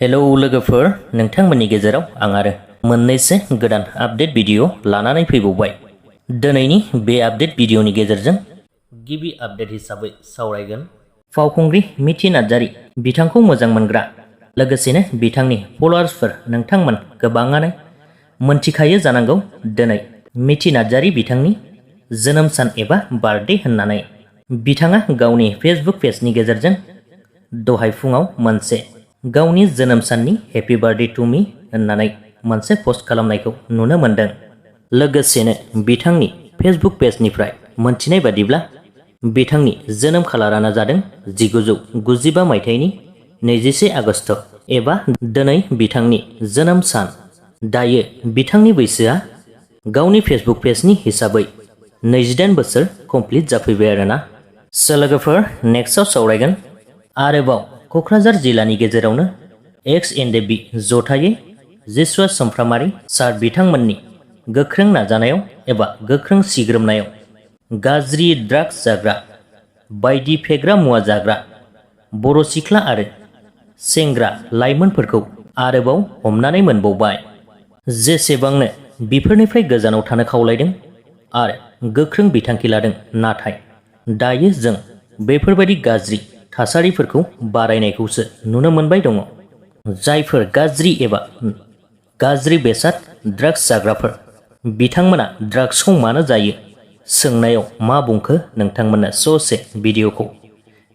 Hello लोगोफोर, नोंथांमोननि गेजेराव आं आरो मोननैसो गोदान आपडेट भिडिअ लानानै फैबावबाय। दिनैनि बे आपडेट भिडिअनि गेजेरजों गिबि आपडेट हिसाबै सावरायगोन फावखुंग्रि मिथि नार्जारी बिथांखौ मोजां मोनग्रा लोगोसेनो बिथांनि फलोवार्सफोर नोंथांमोन गोबाङानो मोनथिखायो जानांगौ दिनै मिथि नार्जारी बिथांनि जोनोम सान एबा बार्थडे होननानै। बिथाङा गावनि फेसबुक पेजनि गेजेरजों दहाय फुङाव मोनसे गावनि जोनोम साननि हेपि बार्थडे टु मी होननानै मोनसे पस्ट खालामनायखौ नुनो मोनदों। लोगोसेनो बिथांनि फेसबुक पेजनिफ्राय मोनथिनाय बादिब्ला बिथांनि जोनोम खालारानो जादों 1995 मायथाइनि 21 आगस्ट एबा दिनै बिथांनि जोनोम सान। दायो बिथांनि बैसोआ गावनि फेसबुक पेजनि हिसाबै 28 बोसोर कमप्लिट जाफैबाय आरोना। लोगोफोर, नेक्स्टआव सावरायगोन आरोबाव क'क्राझार जिल्लानि गेजेरावनो एक्स एनडेबि जथायै जिसुवा समफ्रामारि सार बिथांमोननि गोख्रों नाजानायाव एबा गोख्रों सिग्रोमनायाव गाज्रि ड्राग्स जाग्रा बायदि फेग्रा मुवा जाग्रा बर' सिख्ला आरो सेंग्रा लाइमोनफोरखौ आरोबाव हमनानै मोनबावबाय। जेसेबांनो बेफोरनिफ्राय गोजानाव थानो खावलायदों आरो गोख्रों बिथांखि लादों, नाथाय दायो जों बेफोरबायदि गाज्रि थासारिफोरखौ बारायनायखौसो नुनो मोनबाय दङ। जायफोर गाज्रि एबा गाज्रि बेसाद ड्राग्स जाग्राफोर बिथांमोना ड्राग्सखौ मानो जायो सोंनायाव मा बुंखो नोंथांमोननो ससे भिडिअखौ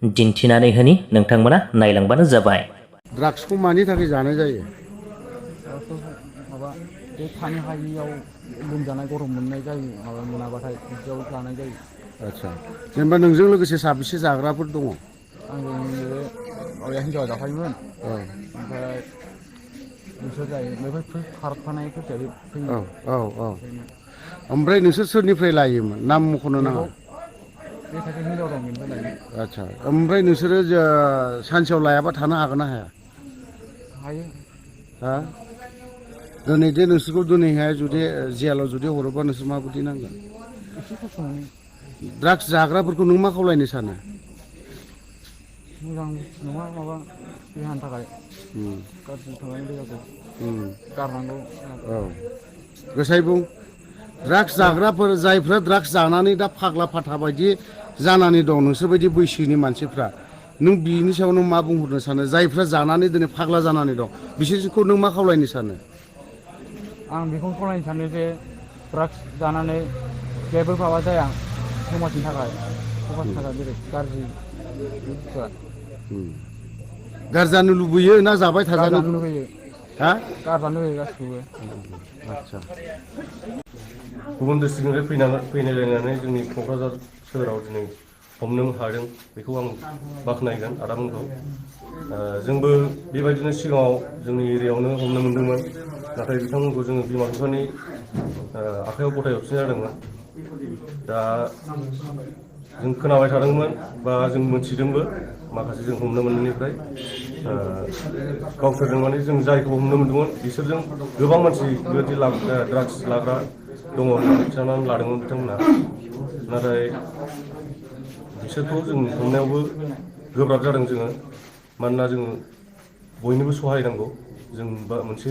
दिन्थिनानै होनि, नोंथांमोना नायलांबानो जाबाय। ड्राग्सखौ मानि थाखाय जानाय जायो? माबा बे थानो हायियाव लोमजानाय गरम मोननाय जायो, माबा मोनाबाथाय बिदियाव जानाय जायो। आदसा, जेनेबा नोंजों लोगोसे साबेसे जाग्राफोर दङ? आंजों बे माबाया हिन्जावा जाफायोमोन, औ ओमफ्राय बिसोर जायो, बेफोर खारफानायफोर जायो फैयो। औ औ औ। ओमफ्राय नोंसोर सोरनिफ्राय लायोमोन? नाम मख'नो नाङा। बे सासे हिन्जाव दं, बेनिफ्राय लायो। आदसा, ओमफ्राय नोंसोरो सानसेयाव लायाबा थानो हागोन ना हाया? हायो। हा? दिनै जे नोंसोरखौ दिनैहाय जुदि जेलाव जुदि हरोबा नोंसोर माबायदि नांगोन? एसे खस्थ' मोनो। ड्राग्स जाग्राफोरखौ नों मा खावलायनो सानो? मोजां नङा, माबा देहानि थाखाय गाज्रि थांनाय देहाखौ गारनांगौ। औ, गोसायै बुं। ड्राग्स जाग्राफोर, जायफ्रा ड्राग्स जानानै दा फाग्ला फाथा बायदि जानानै दं, नोंसोरबायदि बैसोनि मानसिफ्रा, नों बिनि सायाव नों मा बुंहरनो सानो? जायफ्रा जानानै दिनै फाग्ला जानानै दं, बिसोरखौ नों मा खावलायनो सानो? आं बेखौनो खावलायनो सानो जे ड्राग्स जानानै जेबो माबा जाया समाजनि थाखाय जेरै गाज्रि बुस्थुआ। गारजानो लुबैयो ना जाबाय थाजानो? गारजानो लुगैयो। हा? गारजानो लुगैयो गासिखौबो। आदसा। गुबुन डिस्ट्रिक्टनिफ्राय फैनायलायनानै जोंनि क'क्राझार सोहोराव दिनै हमनो हादों, बेखौ आं बाख्नायगोन आदामोनखौ। जोंबो बेबायदिनो सिगाङाव जोंनि एरियायावनो हमनो मोन्दोंमोन, नाथाय बिथांमोनखौ जोङो बिमा बिफानि आखाइयाव गथाय हरफिननाय जादोंमोन। दा जों खोनाबाय थादोंमोन बा जों मोनथिदोंबो माखासे जों हमनो मोननायनिफ्राय। गावसोरजों माने जों जायखौ हमनो मोन्दोंमोन बिसोरजों गोबां मानसि बेबायदि ड्राग्स लाग्रा दङ होननानै खिन्थानानै लादोंमोन बिथांमोना। नाथाय बिसोरखौ जों हमनायावबो गोब्राब जादों जोङो, मानोना जोङो बयनोबो सहाय नांगौ। जों बा मोनसे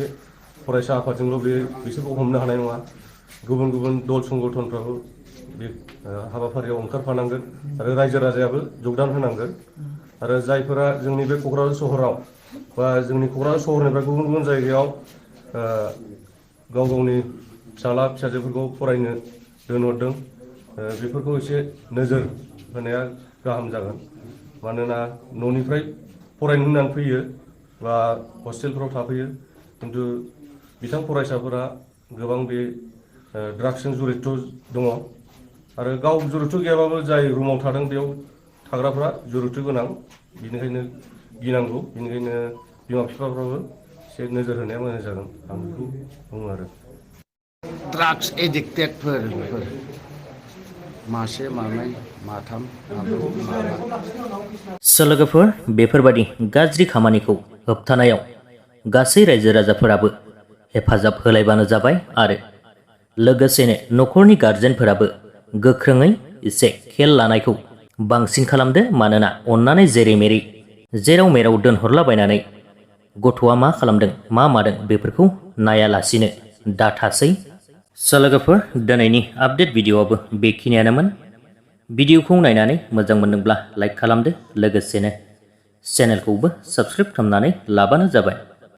फरायसा आफादजोंल' बिसोरखौ हमनो हानाय नङा। गुबुन गुबुन दल संगठनफ्राबो बे हाबाफारियाव ओंखारफानांगोन आरो रायजो राजायाबो जगदान होनांगोन। आरो जायफोरा जोंनि बे क'क्राझार सहराव बा जोंनि क'क्राझार सहरनिफ्राय गुबुन गुबुन जायगायाव गाव गावनि फिसाला फिसाजोफोरखौ फरायनो दोनहरदों, बेफोरखौ एसे नोजोर होनाया गाहाम जागोन। मानोना न'निफ्राय फरायनो होननानै फैयो बा हस्टेलफ्राव थाफैयो, खिन्थु बिथां फरायसाफोरा गोबां बे ड्राग्सजों जरित' दङ। आरो गाव जरित' गैयाबाबो जाय रुमाव थादों बेयाव थाग्राफ्रा जरित' गोनां, बेनिखायनो गिनांगौ। बेनिखायनो बिमा बिफाफ्राबो एसे नोजोर होनाया मोजां जागोन, आं बेखौ बुङो आरो। ड्राग्स एडिक्टेडफोर मासे मानै माथाम माब्रै माबा। लोगोफोर, बेफोरबादि गाज्रि खामानिखौ होबथानायाव गासै रायजो राजाफोराबो हेफाजाब होलायबानो जाबाय आरो लोगोसेनो न'खरनि गारजेनफोराबो गोख्रोङै एसे खेल लानायखौ बांसिन खालामदो। मानोना अन्नानै जेरै मेरै जेराव मेराव दोनहरलाबायनानै गथ'आ मा खालामदों मा मादों बेफोरखौ नायालासिनो दाथासै। स' लोगोफोर दिनैनि आपडेट भिडिअ'आबो बेखिनियानोमोन। भिडिअ'खौ नायनानै मोजां मोनदोंब्ला लाइक खालामदो, लोगोसेनो चेनेलखौबो साबस्क्राइब खालामनानै लाबानो जाबाय।